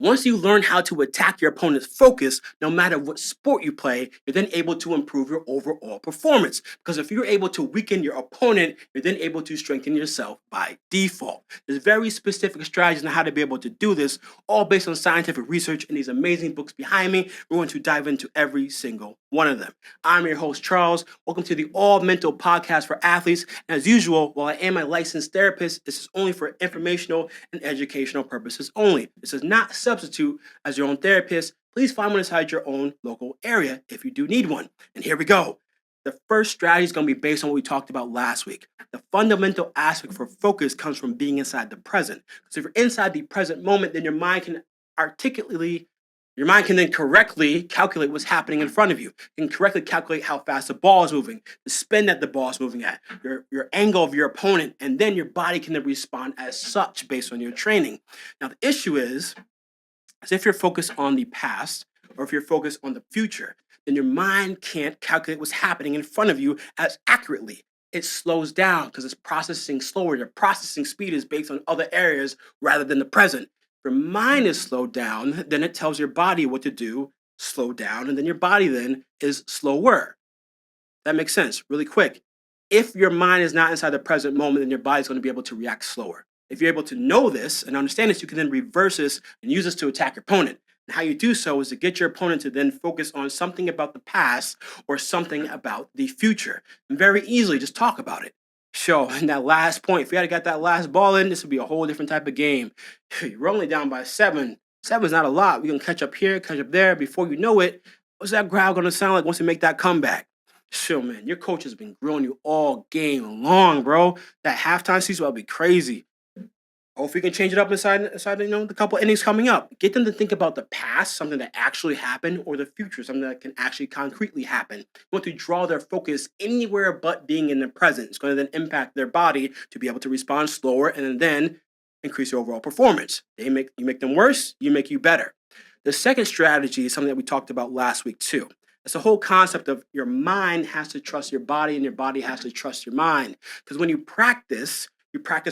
Once you learn how to attack your opponent's focus, no matter what sport you play, you're then able to improve your overall performance. Because if you're able to weaken your opponent, you're then able to strengthen yourself by default. There's very specific strategies on how to be able to do this, all based on scientific research and these amazing books behind me. We're going to dive into every single one of them. I'm your host, Charles. Welcome to the All Mental Podcast for Athletes. And as usual, while I am a licensed therapist, this is only for informational and educational purposes only. This is not substitute as your own therapist. Please find one inside your own local area if you do need one. And here we go. The first strategy is going to be based on what we talked about last week. The fundamental aspect for focus comes from being inside the present. So if you're inside the present moment, then your mind can then correctly calculate what's happening in front of you. You can correctly calculate how fast the ball is moving, the spin that the ball is moving at, your angle of your opponent, and then your body can then respond as such based on your training. Now, the issue is if you're focused on the past or if you're focused on the future, then your mind can't calculate what's happening in front of you as accurately. It slows down because it's processing slower. Your processing speed is based on other areas rather than the present. If your mind is slowed down, then it tells your body what to do, slow down, and then your body then is slower. That makes sense. Really quick. If your mind is not inside the present moment, then your body's going to be able to react slower. If you're able to know this and understand this, you can then reverse this and use this to attack your opponent. And how you do so is to get your opponent to then focus on something about the past or something about the future. And very easily, just talk about it. So, in that last point, if you had got that last ball in, this would be a whole different type of game. You're only down by 7. 7's not a lot. We're going to catch up here, catch up there. Before you know it, what's that crowd going to sound like once you make that comeback? Sure, man, your coach has been grilling you all game long, bro. That halftime season will be crazy. Hopefully, you can change it up inside the couple innings coming up. Get them to think about the past, something that actually happened, or the future, something that can actually concretely happen. You want to draw their focus anywhere but being in the present. It's going to then impact their body to be able to respond slower and then increase your overall performance. You make them worse, you make you better. The second strategy is something that we talked about last week too. It's the whole concept of your mind has to trust your body and your body has to trust your mind. Because when you practice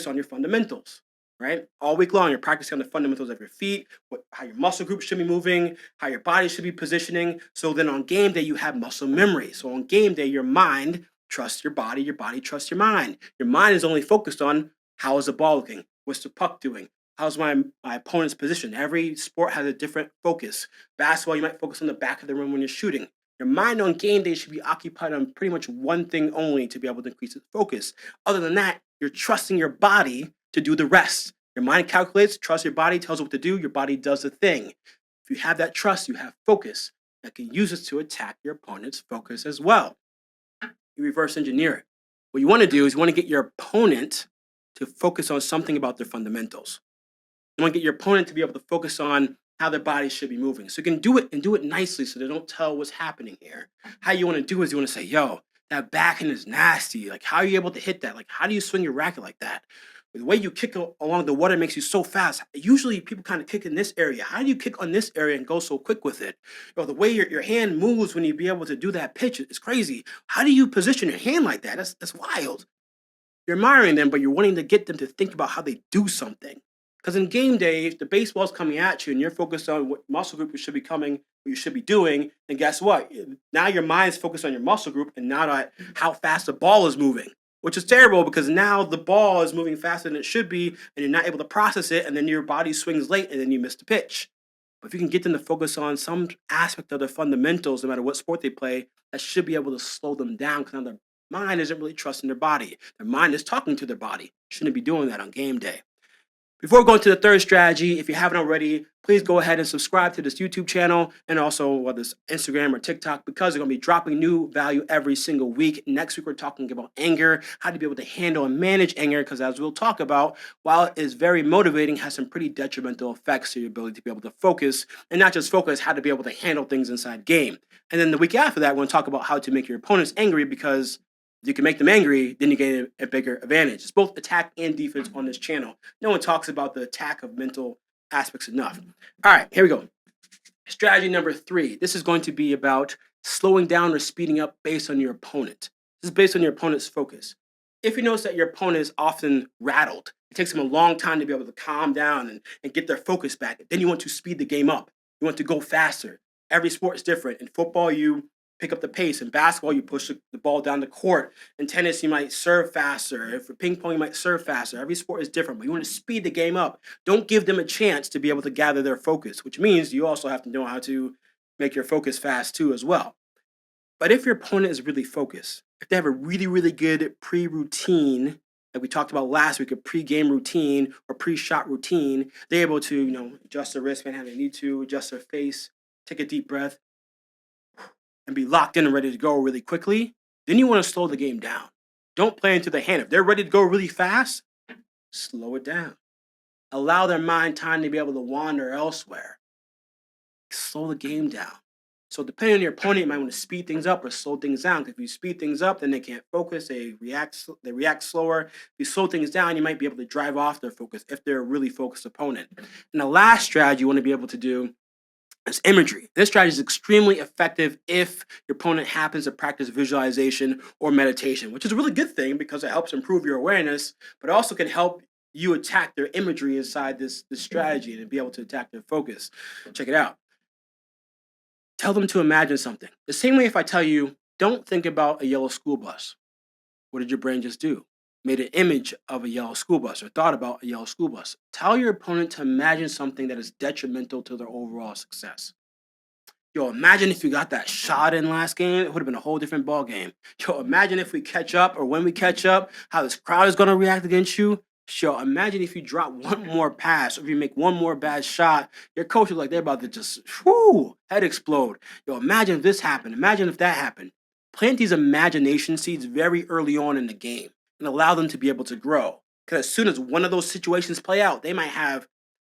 on your fundamentals, right? All week long, you're practicing on the fundamentals of your feet, how your muscle groups should be moving, how your body should be positioning. So then on game day, you have muscle memory. So on game day, your mind trusts your body trusts your mind. Your mind is only focused on how is the ball looking? What's the puck doing? How's my opponent's position? Every sport has a different focus. Basketball, you might focus on the back of the rim when you're shooting. Your mind on game day should be occupied on pretty much one thing only to be able to increase its focus. Other than that, you're trusting your body to do the rest. Your mind calculates, trusts your body, tells it what to do, your body does the thing. If you have that trust, you have focus that can use it to attack your opponent's focus as well. You reverse engineer it. What you want to do is you want to get your opponent to focus on something about their fundamentals. You want to get your opponent to be able to focus on how their body should be moving. So you can do it and do it nicely so they don't tell what's happening here. How you want to do is you want to say, yo, that backhand is nasty. Like, how are you able to hit that? Like, how do you swing your racket like that? The way you kick along the water makes you so fast. Usually people kind of kick in this area. How do you kick on this area and go so quick with it? The way your hand moves when you be able to do that pitch is crazy. How do you position your hand like that? That's wild. You're admiring them, but you're wanting to get them to think about how they do something. Because in game day, if the baseball's coming at you and you're focused on what muscle group you should be what you should be doing, then guess what? Now your mind's focused on your muscle group and not on how fast the ball is moving, which is terrible because now the ball is moving faster than it should be and you're not able to process it, and then your body swings late and then you miss the pitch. But if you can get them to focus on some aspect of their fundamentals, no matter what sport they play, that should be able to slow them down because now their mind isn't really trusting their body. Their mind is talking to their body. Shouldn't be doing that on game day. Before going to the third strategy, if you haven't already, please go ahead and subscribe to this YouTube channel and also whether it's Instagram or TikTok, because they're going to be dropping new value every single week. Next week, we're talking about anger, how to be able to handle and manage anger, because as we'll talk about, while it is very motivating, has some pretty detrimental effects to your ability to be able to focus, and not just focus, how to be able to handle things inside game. And then the week after that, we're going to talk about how to make your opponents angry, because if you can make them angry, then you gain a bigger advantage. It's both attack and defense on this channel. No one talks about the attack of mental aspects enough. All right, here we go. Strategy number 3. This is going to be about slowing down or speeding up based on your opponent. This is based on your opponent's focus. If you notice that your opponent is often rattled, it takes them a long time to be able to calm down and get their focus back. Then you want to speed the game up. You want to go faster. Every sport is different. In football, you pick up the pace. In basketball, you push the ball down the court. In tennis, you might serve faster. If for ping pong, you might serve faster. Every sport is different, but you want to speed the game up. Don't give them a chance to be able to gather their focus, which means you also have to know how to make your focus fast too as well. But if your opponent is really focused, if they have a really, really good pre-routine, like we talked about last week, a pre-game routine or pre-shot routine, they're able to, adjust their wristband how they need to, adjust their face, take a deep breath, and be locked in and ready to go really quickly, then you want to slow the game down. Don't play into the hand. If they're ready to go really fast, slow it down. Allow their mind time to be able to wander elsewhere. Slow the game down. So depending on your opponent, you might want to speed things up or slow things down. 'Cause if you speed things up, then they can't focus. They react slower. If you slow things down, you might be able to drive off their focus if they're a really focused opponent. And the last strategy you want to be able to do is imagery. This strategy is extremely effective if your opponent happens to practice visualization or meditation, which is a really good thing because it helps improve your awareness, but it also can help you attack their imagery inside this strategy and be able to attack their focus. Check it out. Tell them to imagine something. The same way if I tell you, don't think about a yellow school bus. What did your brain just do? Made an image of a yellow school bus or thought about a yellow school bus. Tell your opponent to imagine something that is detrimental to their overall success. Yo, imagine if you got that shot in last game, it would have been a whole different ball game. Yo, imagine if we catch up or when we catch up, how this crowd is gonna react against you. Yo, imagine if you drop one more pass or if you make one more bad shot, your coach is like they're about to just head explode. Yo, imagine if this happened. Imagine if that happened. Plant these imagination seeds very early on in the game and allow them to be able to grow. Because as soon as one of those situations play out, they might have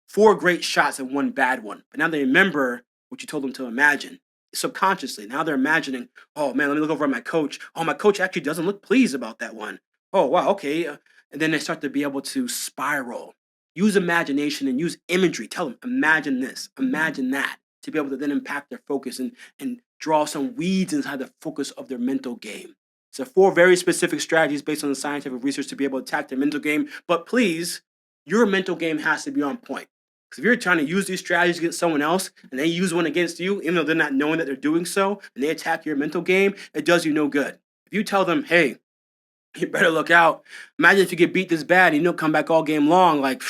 four great shots and one bad one. But now they remember what you told them to imagine subconsciously. Now they're imagining, oh man, let me look over at my coach. Oh, my coach actually doesn't look pleased about that one. Oh, wow, okay. And then they start to be able to spiral. Use imagination and use imagery. Tell them, imagine this, imagine that, to be able to then impact their focus and draw some weeds inside the focus of their mental game. So, four very specific strategies based on the scientific research to be able to attack their mental game. But please, your mental game has to be on point. Because if you're trying to use these strategies against someone else and they use one against you, even though they're not knowing that they're doing so, and they attack your mental game, it does you no good. If you tell them, hey, you better look out. Imagine if you get beat this bad and you don't come back all game long, like,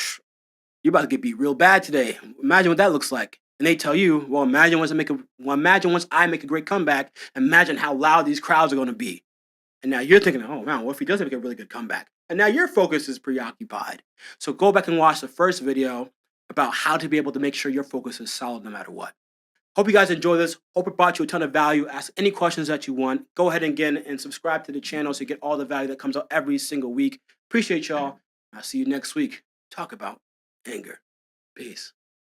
you're about to get beat real bad today. Imagine what that looks like. And they tell you, well, imagine once I make a great comeback, imagine how loud these crowds are going to be. And now you're thinking, oh man, what if he doesn't make a really good comeback? And now your focus is preoccupied. So go back and watch the first video about how to be able to make sure your focus is solid no matter what. Hope you guys enjoy this. Hope it brought you a ton of value. Ask any questions that you want. Go ahead again and subscribe to the channel so you get all the value that comes out every single week. Appreciate y'all. I'll see you next week. Talk about anger. Peace.